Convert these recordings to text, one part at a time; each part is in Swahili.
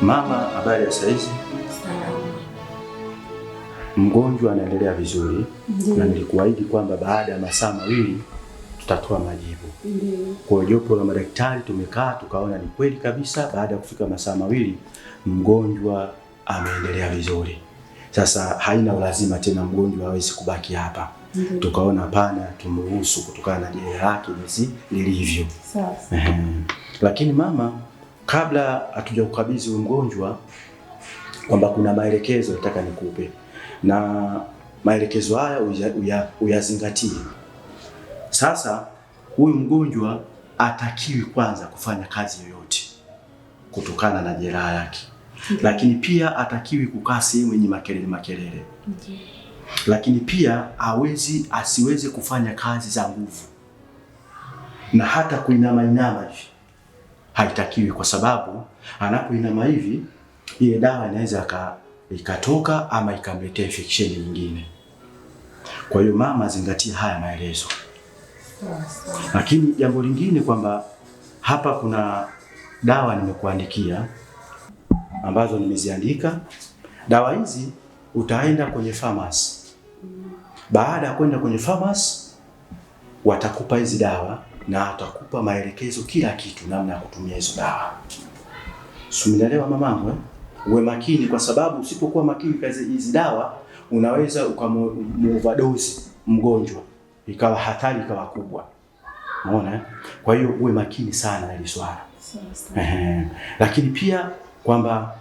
Mama, habari ya saizi? Salama. Mgonjwa anaendelea vizuri. Na nilikuahidi kwamba baada ya masaa mawili tutatoa majibu. Kwa jopo la madaktari tumekaa tukaona ni kweli kabisa, baada ya kufika masaa mawili mgonjwa ameendelea vizuri. Sasa haina ulazima tena mgonjwa hawezi kubaki hapa. Tukaona hapana, tumuruhusu kutokana na jeraha lake jinsi lilivyo. Sasa. Lakini mama, kabla hatujakukabidhi mgonjwa, kwamba kuna maelekezo nataka nikupe. Na maelekezo haya uyazingatie. Sasa huyu mgonjwa atakiwi kwanza kufanya kazi yoyote kutokana na jeraha yake. Lakini pia atakiwi kukaa sehemu yenye makelele. Lakini pia asiweze kufanya kazi za nguvu. Na hata kuinama hivi haitakiwi, kwa sababu anapoinama hivi ile dawa inaweza ikatoka ama ikamletea infection nyingine. Kwa hiyo mama, zingatia haya maelezo. Lakini jambo lingine kwamba hapa kuna dawa nimekuandikia ambazo nimeziandika. Dawa hizi utaenda kwenye pharmacy. Baada ya kwenda kwenye pharmacy watakupa hizi dawa na atakupa maelekezo kila kitu namna ya kutumia hizo dawa. Umeelewa mamangu? Uwe makini, kwa sababu usipokuwa makini kazi hizi dawa unaweza ukamoverdose mgonjwa ikawa hatari ikawa kubwa. Unaona? Kwa hiyo uwe makini sana na hili swala. Lakini pia kwamba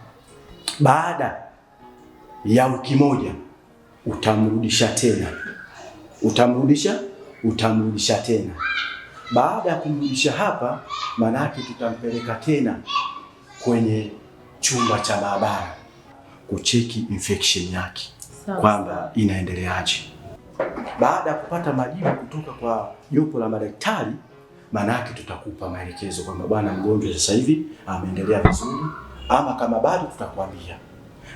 baada ya wiki moja utamrudisha tena. Baada ya kumrudisha hapa, maana yake tutampeleka tena kwenye chumba cha maabara kucheki infection yake kwamba inaendeleaje. Baada ya kupata majibu kutoka kwa jopo la madaktari, maana yake tutakupa maelekezo kwamba bwana, mgonjwa sasa hivi ameendelea vizuri, ama kama bado tutakwambia.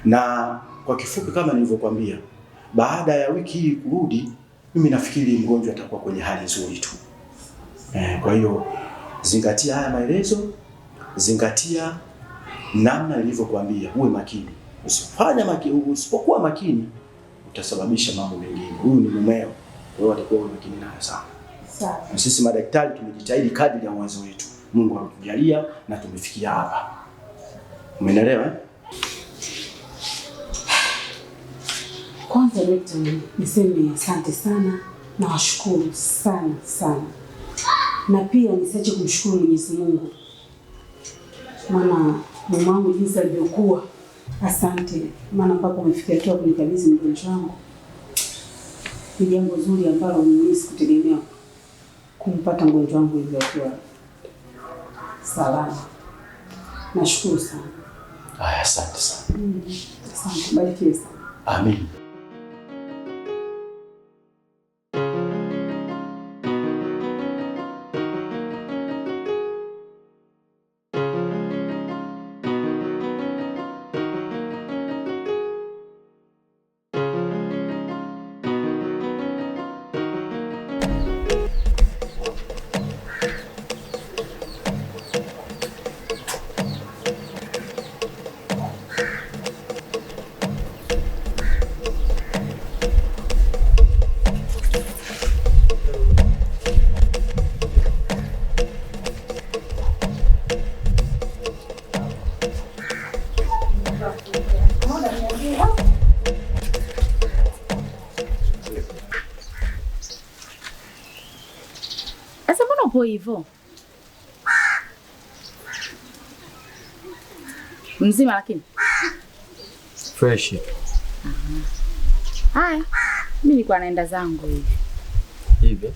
Na kwa kifupi kama nilivyokuambia, baada ya wiki hii kurudi, mimi nafikiri mgonjwa atakuwa kwenye hali nzuri tu. Kwa hiyo zingatia haya maelezo, zingatia namna nilivyokuambia, uwe makini. Usipokuwa makini utasababisha mambo mengine. Huyu ni mumeo, wewe utakuwa makini naye sana. Sawa. Na sisi madaktari tumejitahidi kadri ya uwezo wetu. Mungu ametujalia na tumefikia hapa. Umeelewa? Kwanza daktari, niseme asante sana na washukuru sana. Na pia nisiache kumshukuru Mwenyezi Mungu. Maana mume wangu jinsi alivyokuwa, asante. Maana mpaka umefikia hatua kunikabidhi mgonjwa wangu. Ni jambo zuri ambalo mimi sikutegemea kumpata mgonjwa wangu hivyo akiwa salama. Nashukuru sana. Asante sana. Asante, barikiwe sana. Amen. Hivyo mzima lakini fresh. Haya, mimi nilikuwa naenda zangu hivi.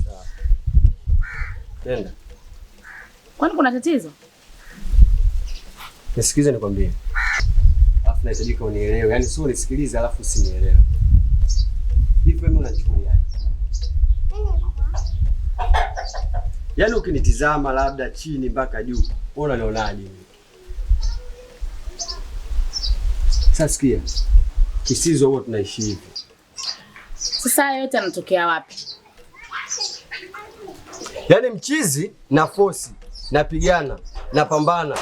Sawa. Nenda. Kwani kuna tatizo? Nisikize nikwambie. Alafu nahitajika unielewe. Yaani sio unisikilize alafu usinielewe. Hivi wewe unachukuliaje? Yaani ukinitizama labda chini mpaka juu, wewe unanionaje mimi? Sasa sikia. Kisizo huwa tunaishi hivi. Sasa yote yanatokea wapi? Yaani mchizi na fosi napigana napambana,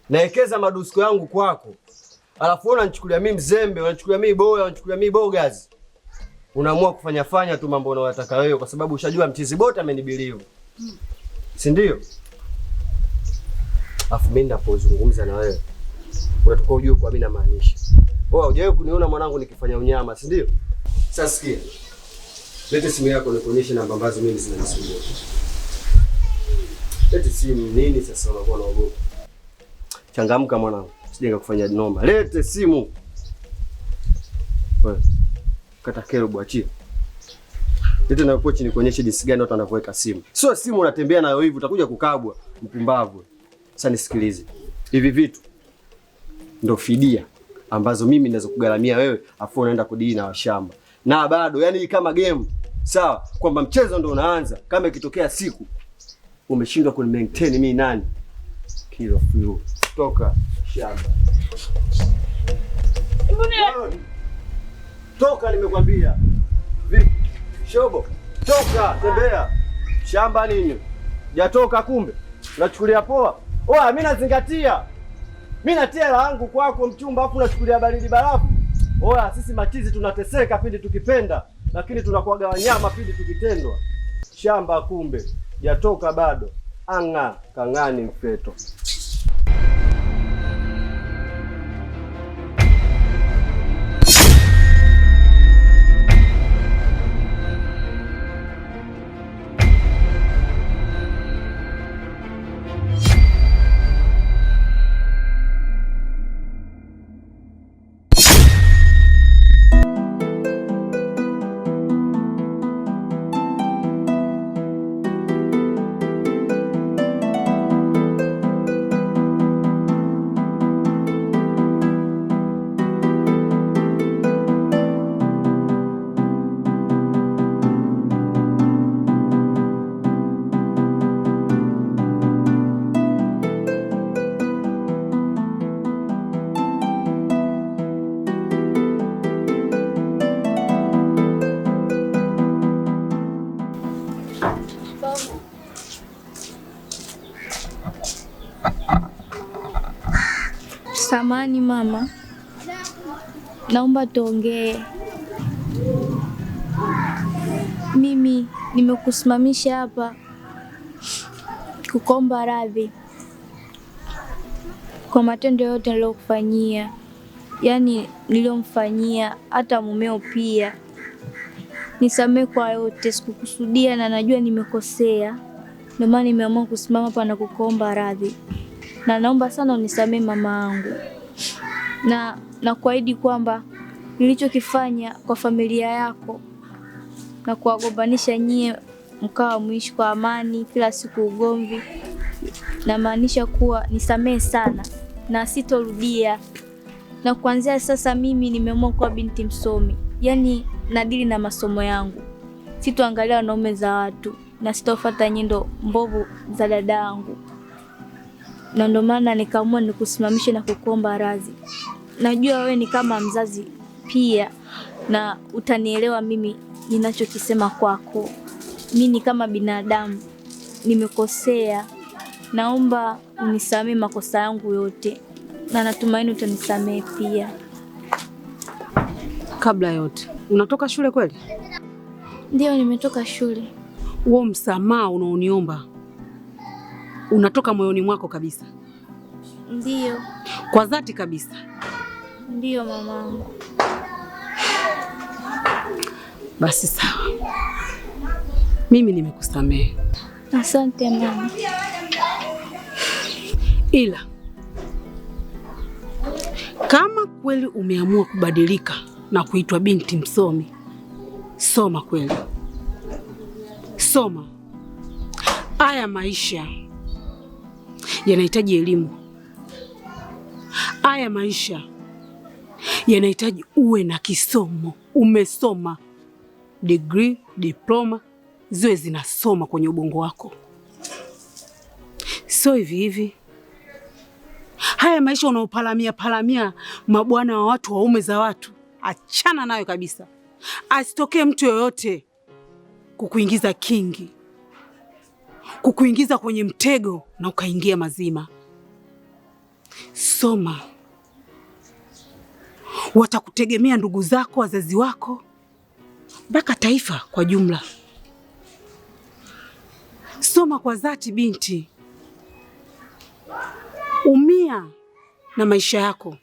naekeza madusko yangu kwako. Alafu unanichukulia mimi mzembe, unanichukulia mimi boya, unanichukulia mimi bogazi. Unaamua kufanya tu mambo unayotaka wewe kwa sababu ushajua mchizi bota amenibilivu. Si ndio? Alafu mimi ninapozungumza na wewe, unataka ujue kwa mimi namaanisha. Wewe hujawahi kuniona mwanangu nikifanya unyama, si ndio? Sasa sikia. Lete simu yako nikuonyeshe namba ambazo mimi zinanisumbua. Lete simu nini sasa unakuwa unaogopa? Changamka mwanangu. Sijenga kufanya noma. Lete simu. Wewe. Kata kero bwachia. Lete na pochi nikuonyeshe jinsi gani watu wanavyoweka simu. Sio simu unatembea nayo hivi utakuja kukabwa, mpumbavu. Sasa nisikilize. Hivi vitu ndio fidia ambazo mimi naweza kugaramia wewe afu unaenda kudili na washamba. Na bado yani kama game. Sawa, kwamba mchezo ndio unaanza. Kama ikitokea siku umeshindwa ku maintain mimi nani? Kilo flu. Toka shamba. Toka nimekwambia. Vipi? Shobo. Toka, tembea. Shamba nini? Jatoka kumbe. Unachukulia poa? Oa, mimi nazingatia. Mimi natia hela yangu kwako mchumba afu unachukulia baridi barafu. Oa, sisi machizi tunateseka pindi tukipenda, lakini tunakuaga wanyama pindi tukitendwa. Shamba kumbe. Jatoka bado. Anga kangani mfeto. Samahani mama, naomba tuongee. Mimi nimekusimamisha hapa kukuomba radhi kwa matendo yote niliyokufanyia, yaani niliyomfanyia hata mumeo pia. Nisamehe kwa yote, sikukusudia na najua nimekosea. Ndio maana nimeamua kusimama hapa na kukuomba radhi. Na naomba sana unisamehe mama yangu. Na kuahidi kwamba nilichokifanya kwa familia yako na kuwagombanisha nyie mkawa muishi kwa amani kila siku ugomvi, na maanisha kuwa nisamehe sana na sitorudia. Na kuanzia sasa mimi nimeamua kuwa binti msomi. Yaani nadili na masomo yangu. Sitoangalia wanaume za watu na sitofuata nyendo mbovu za dada yangu. Na ndio maana nikaamua nikusimamishe na kukuomba radhi. Najua wewe ni kama mzazi pia na utanielewa mimi ninachokisema kwako. Mimi ni kama binadamu, nimekosea. Naomba unisamehe makosa yangu yote na natumaini utanisamehe pia. Kabla yote, unatoka shule kweli? Ndio, nimetoka shule. Huo msamaha unaoniomba unatoka moyoni mwako kabisa? Ndio. Kwa dhati kabisa? Ndio mamangu. Basi sawa. Mimi nimekusamehe. Asante mama. Ila kama kweli umeamua kubadilika na kuitwa binti msomi, soma kweli. Soma. Haya maisha yanahitaji elimu. Haya maisha yanahitaji uwe na kisomo. Umesoma, degree, diploma ziwe zinasoma kwenye ubongo wako. Sio hivi hivi. Haya maisha unaopalamia mabwana wa watu, waume za watu, achana nayo kabisa. Asitokee mtu yoyote kukuingiza kingi, kukuingiza kwenye mtego na ukaingia mazima. Soma. Watakutegemea ndugu zako, wazazi wako, mpaka taifa kwa jumla. Soma kwa dhati binti. Umia na maisha yako.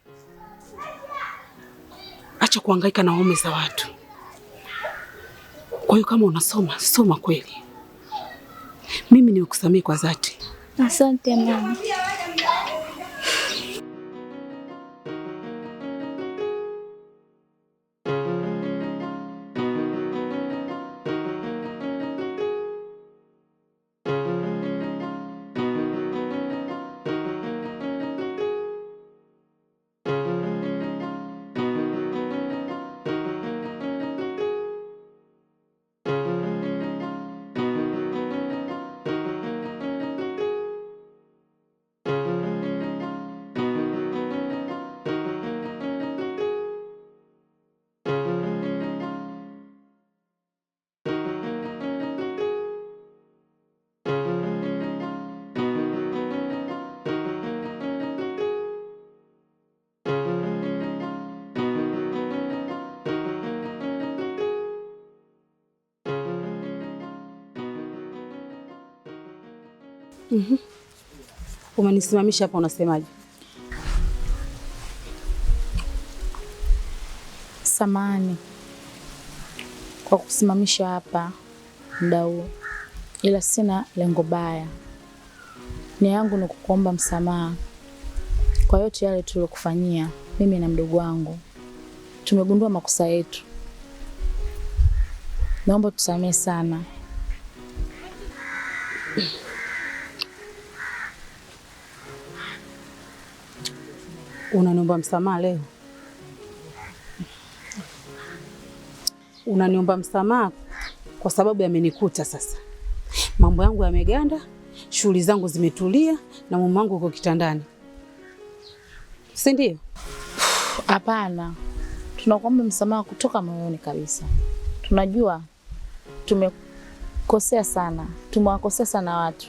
Acha kuhangaika na waume za watu. Kwa hiyo kama unasoma, soma kweli. Mimi nikusamehe kwa dhati. Asante mama. Umenisimamisha hapa, unasemaje? Samahani kwa kusimamisha hapa muda huu, ila sina lengo baya. Nia yangu ni kukuomba msamaha kwa yote yale tuliyokufanyia mimi na mdogo wangu. Tumegundua makosa yetu, naomba tusamehe sana. Unaniomba msamaha leo? Unaniomba msamaha kwa sababu yamenikuta sasa. Mambo yangu yameganda, shughuli zangu zimetulia na mume wangu uko kitandani. Si ndio? Hapana. Tunakuomba msamaha kutoka moyoni kabisa. Tunajua tumekosea sana. Tumewakosea sana watu.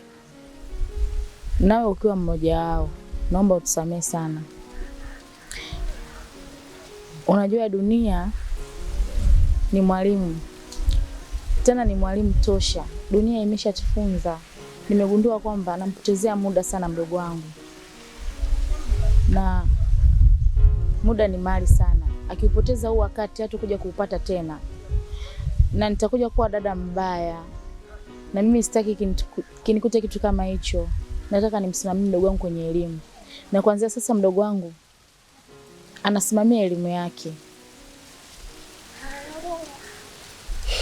Nawe ukiwa mmoja wao, naomba utusamehe sana. Unajua dunia ni mwalimu. Tena ni mwalimu tosha. Dunia imeshatufunza. Nimegundua kwamba nampotezea muda sana mdogo wangu. Na muda ni mali sana. Akiupoteza huu wakati hatakuja kuupata tena. Na nitakuja kuwa dada mbaya. Na mimi sitaki kinikute kitu kama hicho. Nataka nimsimamie mdogo wangu kwenye elimu. Na kuanzia sasa mdogo wangu anasimamia elimu yake.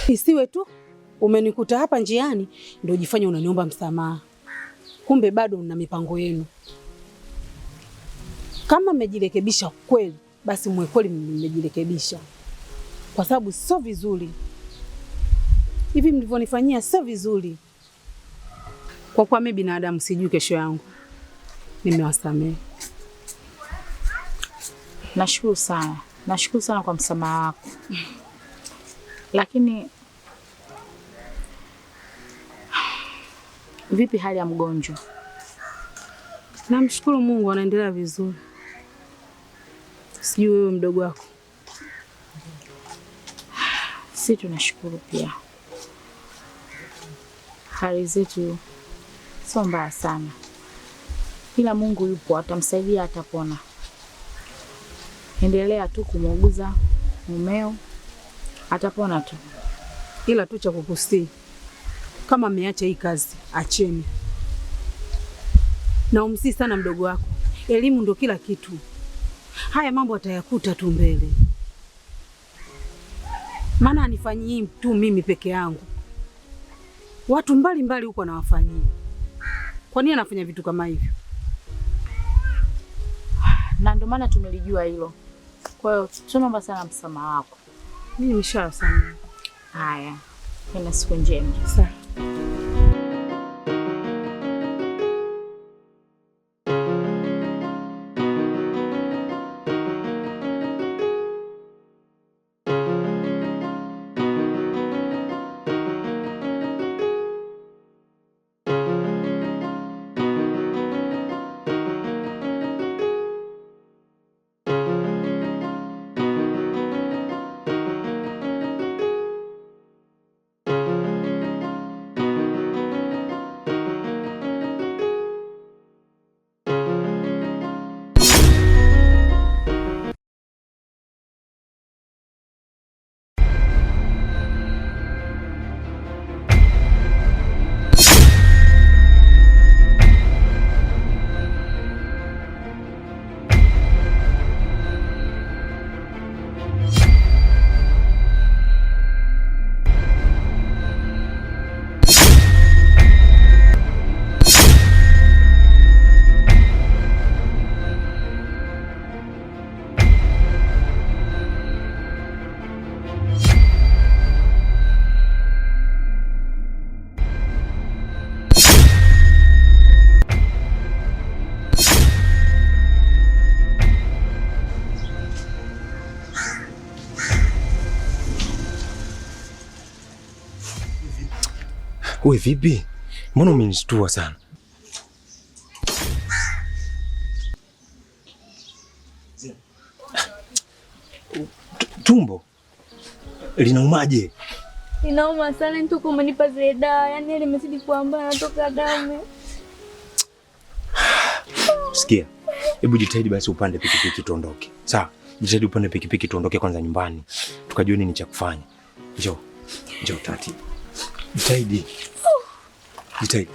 Isiwe tu umenikuta hapa njiani ndio jifanye unaniomba msamaha. Kumbe bado una mipango yenu. Kama mmejirekebisha kweli, basi mwe kweli mmejirekebisha. Kwa sababu sio vizuri. Hivi mlivyonifanyia sio vizuri. Kwa kuwa mimi binadamu sijui kesho yangu. Nimewasamehe. Nashukuru sana. Nashukuru sana kwa msamaha wako. Lakini vipi hali ya mgonjwa? Namshukuru Mungu anaendelea vizuri. Sijui wewe mdogo wako. Sisi tunashukuru pia. Hali zetu sio mbaya sana. Ila Mungu yupo, atamsaidia, atapona. Endelea tu kumuuguza mumeo, atapona tu. Ila tu cha kukusii, kama ameacha hii kazi, acheni. Na umsii sana mdogo wako. Elimu ndio kila kitu. Haya mambo atayakuta tu mbele. Maana anifanyii tu mimi peke yangu. Watu mbali huko anawafanyia. Kwa nini anafanya vitu kama hivyo? Na ndio maana tumelijua hilo. Kwa hiyo tunaomba sana msamaha wako. Mimi nimeshawasamehe. Haya. Ina siku njema. Sawa. Wewe vipi? Mbona umenishtua sana? Tumbo linaumaje? Inauma sana, nitoka umenipa zile dawa, yaani ile imezidi kuambana, natoka damu. Sikia, hebu jitahidi basi upande pikipiki tuondoke. Sawa? Jitahidi upande pikipiki tuondoke kwanza nyumbani. Tukajua nini cha kufanya. Njoo. Njoo tati. Jitahidi. Jitahidi.